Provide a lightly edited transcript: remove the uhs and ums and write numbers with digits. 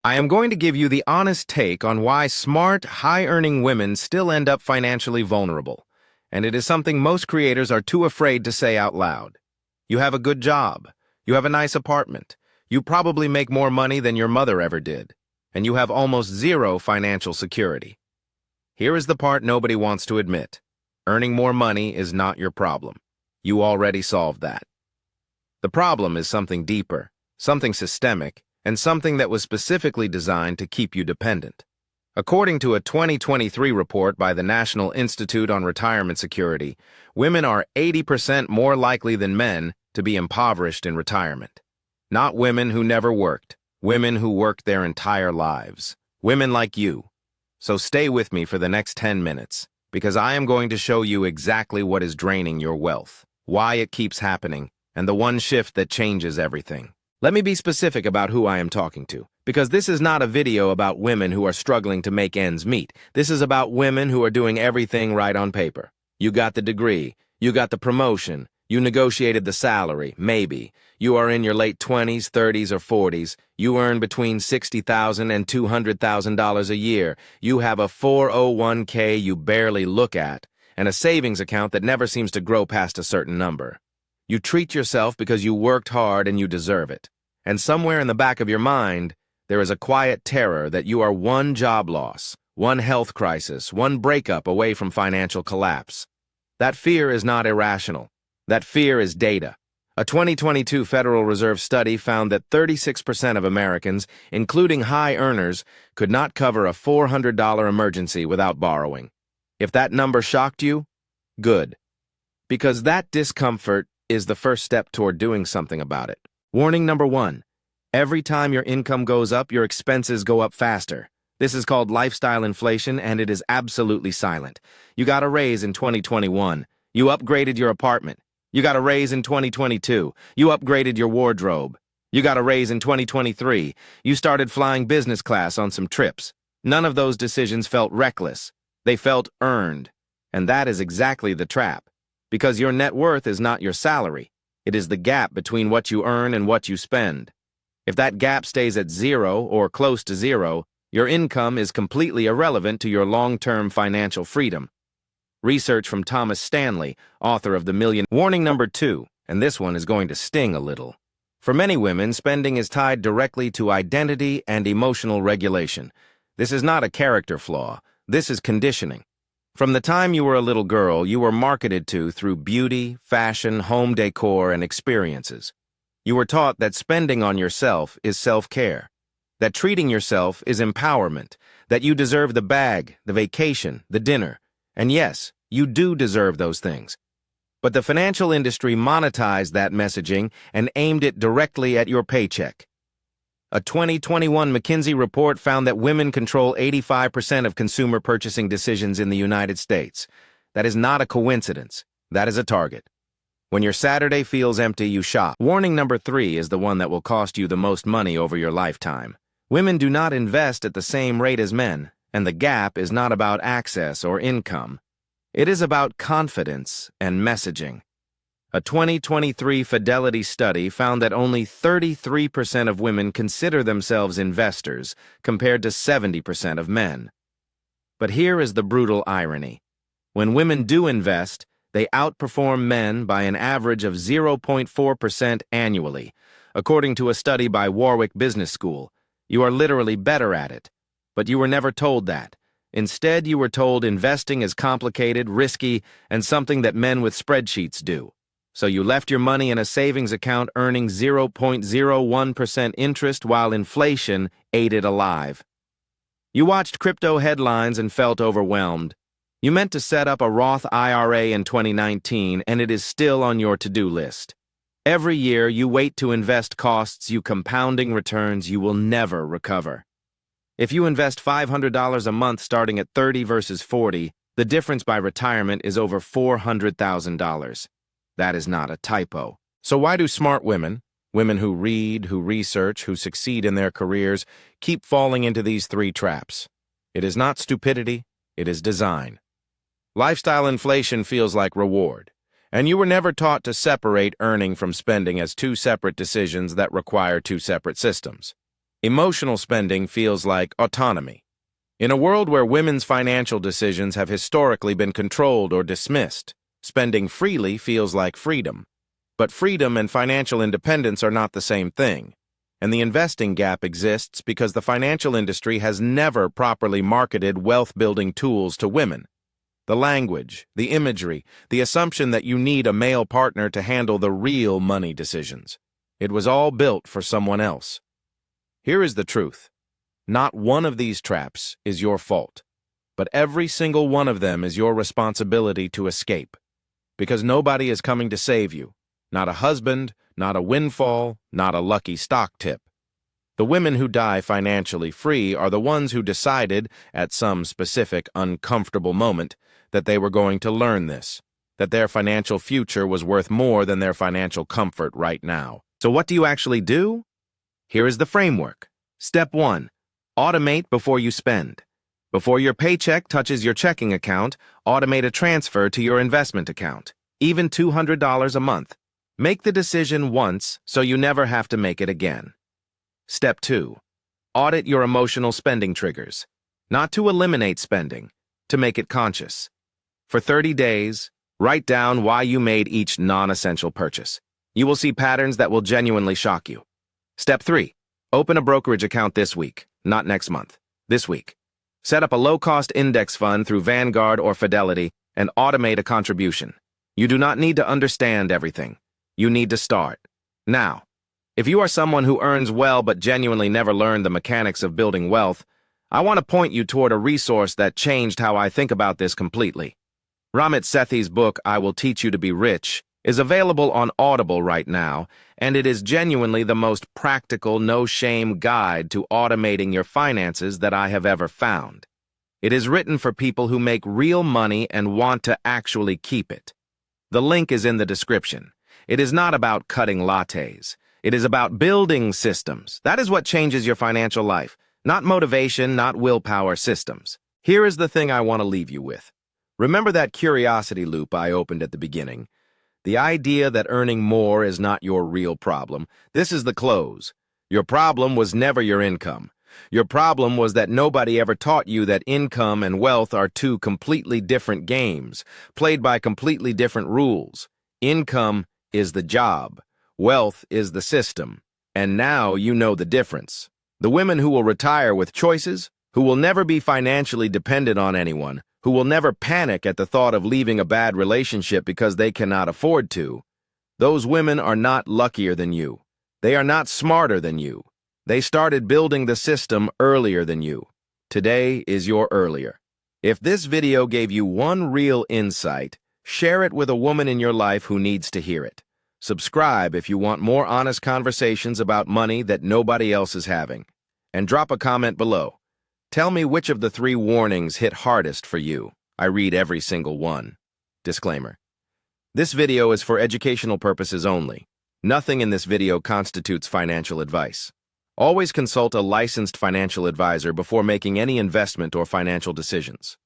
I am going to give you the honest take on why smart, high-earning women still end up financially vulnerable, and it is something most creators are too afraid to say out loud. You have a good job, you have a nice apartment, you probably make more money than your mother ever did, and you have almost zero financial security. Here is the part nobody wants to admit. Earning more money is not your problem. You already solved that. The problem is something deeper, something systemic, and something that was specifically designed to keep you dependent. According to a 2023 report by the National Institute on Retirement Security, women are 80% more likely than men to be impoverished in retirement. Not women who never worked, women who worked their entire lives. Women like you. So stay with me for the next 10 minutes, because I am going to show you exactly what is draining your wealth, why it keeps happening, and the one shift that changes everything. Let me be specific about who I am talking to, because this is not a video about women who are struggling to make ends meet. This is about women who are doing everything right on paper. You got the degree, you got the promotion, you negotiated the salary, maybe. You are in your late 20s, 30s, or 40s. You earn between $60,000 and $200,000 a year. You have a 401k you barely look at, and a savings account that never seems to grow past a certain number. You treat yourself because you worked hard and you deserve it. And somewhere in the back of your mind, there is a quiet terror that you are one job loss, one health crisis, one breakup away from financial collapse. That fear is not irrational. That fear is data. A 2022 Federal Reserve study found that 36% of Americans, including high earners, could not cover a $400 emergency without borrowing. If that number shocked you, good. Because that discomfort is the first step toward doing something about it. Warning number 1. Every time your income goes up, your expenses go up faster. This is called lifestyle inflation, and it is absolutely silent. You got a raise in 2021. You upgraded your apartment. You got a raise in 2022. You upgraded your wardrobe. You got a raise in 2023. You started flying business class on some trips. None of those decisions felt reckless. They felt earned. And that is exactly the trap. Because your net worth is not your salary. It is the gap between what you earn and what you spend. If that gap stays at zero or close to zero, your income is completely irrelevant to your long-term financial freedom. Research from Thomas Stanley, author of The Million. Warning number 2, and this one is going to sting a little. For many women, spending is tied directly to identity and emotional regulation. This is not a character flaw. This is conditioning. From the time you were a little girl, you were marketed to through beauty, fashion, home decor, and experiences. You were taught that spending on yourself is self-care, that treating yourself is empowerment, that you deserve the bag, the vacation, the dinner. And yes, you do deserve those things. But the financial industry monetized that messaging and aimed it directly at your paycheck. A 2021 McKinsey report found that women control 85% of consumer purchasing decisions in the United States. That is not a coincidence. That is a target. When your Saturday feels empty, you shop. Warning number 3 is the one that will cost you the most money over your lifetime. Women do not invest at the same rate as men, and the gap is not about access or income. It is about confidence and messaging. A 2023 Fidelity study found that only 33% of women consider themselves investors, compared to 70% of men. But here is the brutal irony. When women do invest, they outperform men by an average of 0.4% annually. According to a study by Warwick Business School, you are literally better at it. But you were never told that. Instead, you were told investing is complicated, risky, and something that men with spreadsheets do. So you left your money in a savings account earning 0.01% interest while inflation ate it alive. You watched crypto headlines and felt overwhelmed. You meant to set up a Roth IRA in 2019, and it is still on your to-do list. Every year, you wait to invest costs you compounding returns you will never recover. If you invest $500 a month starting at 30 versus 40, the difference by retirement is over $400,000. That is not a typo. So why do smart women, women who read, who research, who succeed in their careers, keep falling into these 3 traps? It is not stupidity, it is design. Lifestyle inflation feels like reward, and you were never taught to separate earning from spending as 2 separate decisions that require 2 separate systems. Emotional spending feels like autonomy. In a world where women's financial decisions have historically been controlled or dismissed, spending freely feels like freedom. But freedom and financial independence are not the same thing, and the investing gap exists because the financial industry has never properly marketed wealth-building tools to women. The language, the imagery, the assumption that you need a male partner to handle the real money decisions. It was all built for someone else. Here is the truth. Not one of these traps is your fault, but every single one of them is your responsibility to escape. Because nobody is coming to save you. Not a husband, not a windfall, not a lucky stock tip. The women who die financially free are the ones who decided, at some specific uncomfortable moment, that they were going to learn this, that their financial future was worth more than their financial comfort right now. So what do you actually do? Here is the framework. Step 1. Automate before you spend. Before your paycheck touches your checking account, automate a transfer to your investment account, even $200 a month. Make the decision once so you never have to make it again. Step 2. Audit your emotional spending triggers. Not to eliminate spending, to make it conscious. For 30 days, write down why you made each non-essential purchase. You will see patterns that will genuinely shock you. Step 3. Open a brokerage account this week, not next month. This week. Set up a low-cost index fund through Vanguard or Fidelity and automate a contribution. You do not need to understand everything. You need to start. Now, if you are someone who earns well but genuinely never learned the mechanics of building wealth, I want to point you toward a resource that changed how I think about this completely. Ramit Sethi's book, I Will Teach You to Be Rich, is available on Audible right now, and it is genuinely the most practical, no-shame guide to automating your finances that I have ever found. It is written for people who make real money and want to actually keep it. The link is in the description. It is not about cutting lattes. It is about building systems. That is what changes your financial life. Not motivation, not willpower, systems. Here is the thing I want to leave you with. Remember that curiosity loop I opened at the beginning? The idea that earning more is not your real problem. This is the close. Your problem was never your income. Your problem was that nobody ever taught you that income and wealth are two completely different games, played by completely different rules. Income is the job. Wealth is the system. And now you know the difference. The women who will retire with choices, who will never be financially dependent on anyone, who will never panic at the thought of leaving a bad relationship because they cannot afford to. Those women are not luckier than you. They are not smarter than you. They started building the system earlier than you. Today is your earlier. If this video gave you one real insight, share it with a woman in your life who needs to hear it. Subscribe if you want more honest conversations about money that nobody else is having. And drop a comment below. Tell me which of the 3 warnings hit hardest for you. I read every single one. Disclaimer. This video is for educational purposes only. Nothing in this video constitutes financial advice. Always consult a licensed financial advisor before making any investment or financial decisions.